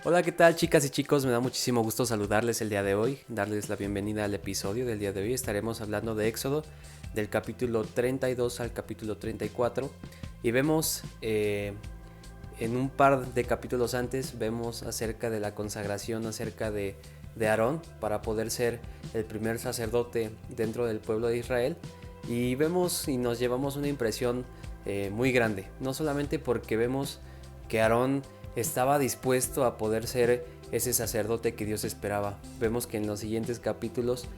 Hola, ¿qué tal chicas y chicos? Me da muchísimo gusto saludarles el día de hoy, darles la bienvenida al episodio del día de hoy. Estaremos hablando de Éxodo, del capítulo 32 al capítulo 34. Y vemos, en un par de capítulos antes, vemos acerca de la consagración, acerca de Aarón, para poder ser el primer sacerdote dentro del pueblo de Israel. Y vemos y nos llevamos una impresión muy grande, no solamente porque vemos que Aarón estaba dispuesto a poder ser ese sacerdote que Dios esperaba. Vemos que en los siguientes capítulos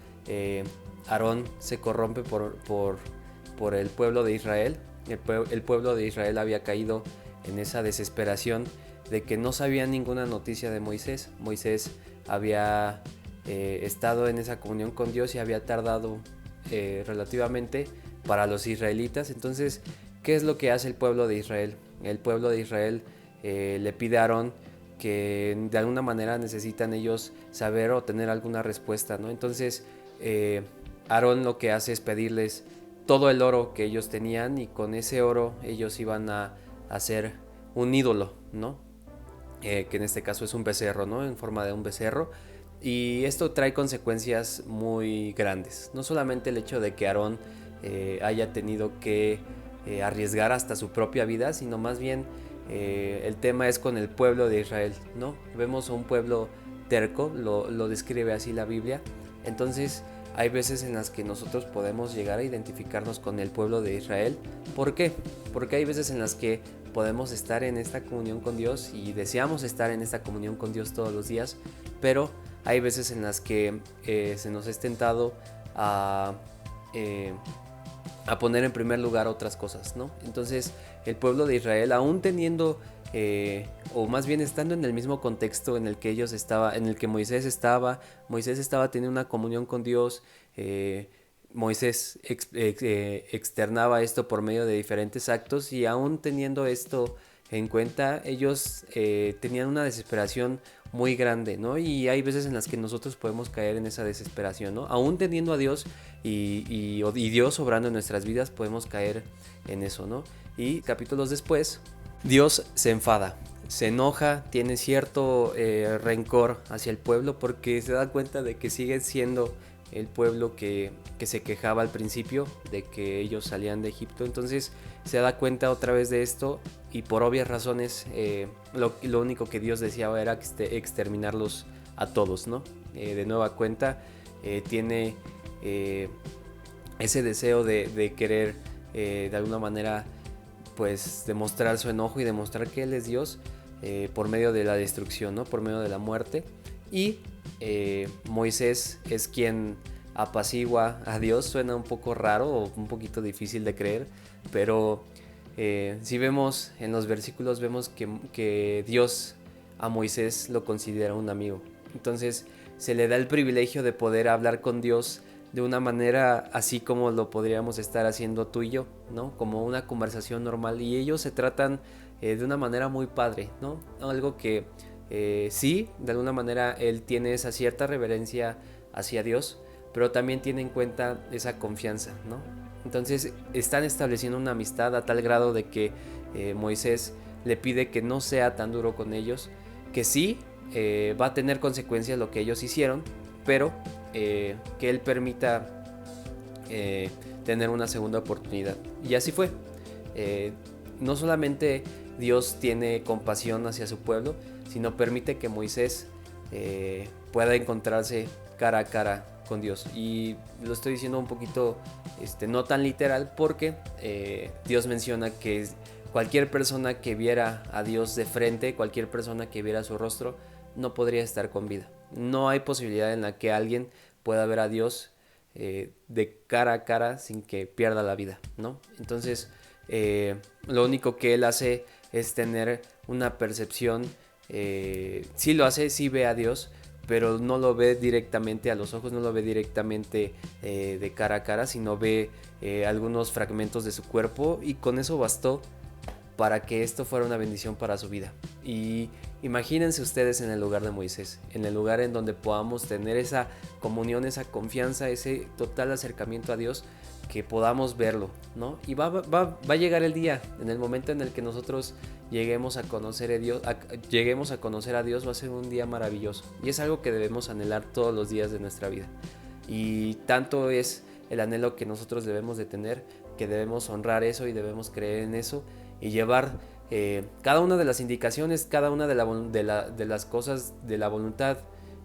Aarón se corrompe por el pueblo de Israel. El pueblo de Israel había caído en esa desesperación de que no sabía ninguna noticia de Moisés. Moisés había estado en esa comunión con Dios y había tardado relativamente para los israelitas. Entonces, ¿qué es lo que hace el pueblo de Israel? El pueblo de Israel le pide a Aarón que de alguna manera necesitan ellos saber o tener alguna respuesta, ¿no? Entonces Aarón lo que hace es pedirles todo el oro que ellos tenían, y con ese oro ellos iban a hacer un ídolo, ¿no? Que en este caso es un becerro, ¿no? En forma de un becerro. Y esto trae consecuencias muy grandes. No solamente el hecho de que Aarón haya tenido que arriesgar hasta su propia vida, sino más bien el tema es con el pueblo de Israel, ¿no? Vemos a un pueblo terco, lo describe así la Biblia. Entonces hay veces en las que nosotros podemos llegar a identificarnos con el pueblo de Israel. ¿Por qué? Porque hay veces en las que podemos estar en esta comunión con Dios y deseamos estar en esta comunión con Dios todos los días, pero hay veces en las que se nos es tentado a, eh, a poner en primer lugar otras cosas, ¿no? Entonces el pueblo de Israel, aún teniendo o más bien estando en el mismo contexto en el que ellos estaba, en el que Moisés estaba teniendo una comunión con Dios. Moisés externaba esto por medio de diferentes actos, y aún teniendo esto en cuenta, ellos tenían una desesperación muy grande, ¿no? Y hay veces en las que nosotros podemos caer en esa desesperación, ¿no? Aún teniendo a Dios y Dios obrando en nuestras vidas, podemos caer en eso, ¿no? Y capítulos después, Dios se enfada, se enoja, tiene cierto rencor hacia el pueblo, porque se da cuenta de que sigue siendo el pueblo que se quejaba al principio de que ellos salían de Egipto. Entonces se da cuenta otra vez de esto, y por obvias razones lo único que Dios deseaba era exterminarlos a todos, ¿no? De nueva cuenta tiene ese deseo de querer de alguna manera pues demostrar su enojo y demostrar que Él es Dios por medio de la destrucción, ¿no? Por medio de la muerte. Y Moisés es quien apacigua a Dios. Suena un poco raro o un poquito difícil de creer, pero si vemos en los versículos, vemos que Dios a Moisés lo considera un amigo. Entonces se le da el privilegio de poder hablar con Dios de una manera así como lo podríamos estar haciendo tú y yo, ¿no? Como una conversación normal, y ellos se tratan de una manera muy padre, ¿no? Algo que sí, de alguna manera él tiene esa cierta reverencia hacia Dios, pero también tiene en cuenta esa confianza, ¿no? Entonces están estableciendo una amistad a tal grado de que Moisés le pide que no sea tan duro con ellos, que sí va a tener consecuencias lo que ellos hicieron, pero que él permita tener una segunda oportunidad. Y así fue. No solamente Dios tiene compasión hacia su pueblo, sino permite que Moisés pueda encontrarse cara a cara con Dios. Y lo estoy diciendo un poquito no tan literal, porque Dios menciona que cualquier persona que viera a Dios de frente, cualquier persona que viera su rostro, no podría estar con vida. No hay posibilidad en la que alguien pueda ver a Dios de cara a cara sin que pierda la vida, ¿no? Entonces lo único que él hace es tener una percepción, sí lo hace, sí ve a Dios, pero no lo ve directamente a los ojos, no lo ve directamente de cara a cara, sino ve algunos fragmentos de su cuerpo, y con eso bastó para que esto fuera una bendición para su vida. Y Imagínense ustedes en el lugar de Moisés, en el lugar en donde podamos tener esa comunión, esa confianza, ese total acercamiento a Dios, que podamos verlo, ¿no? Y va a llegar el día, en el momento en el que nosotros lleguemos a conocer a Dios, va a ser un día maravilloso. Y es algo que debemos anhelar todos los días de nuestra vida. Y tanto es el anhelo que nosotros debemos de tener, que debemos honrar eso y debemos creer en eso y llevar cada una de las indicaciones, cada una de las cosas de la voluntad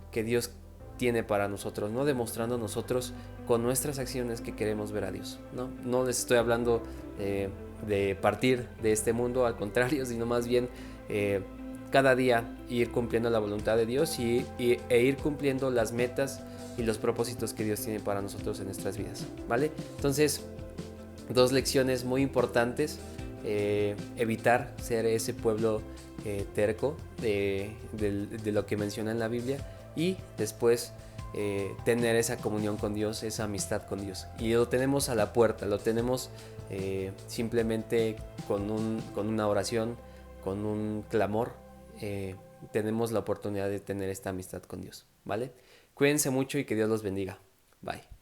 que Dios tiene para nosotros, ¿no? Demostrando nosotros con nuestras acciones que queremos ver a Dios, ¿no? No les estoy hablando de partir de este mundo, al contrario, sino más bien cada día ir cumpliendo la voluntad de Dios e ir cumpliendo las metas y los propósitos que Dios tiene para nosotros en nuestras vidas, ¿vale? Entonces, dos lecciones muy importantes: evitar ser ese pueblo terco de lo que menciona en la Biblia, y después tener esa comunión con Dios, esa amistad con Dios. Y lo tenemos a la puerta, lo tenemos simplemente con una oración, con un clamor. Tenemos la oportunidad de tener esta amistad con Dios, ¿vale? Cuídense mucho y que Dios los bendiga. Bye.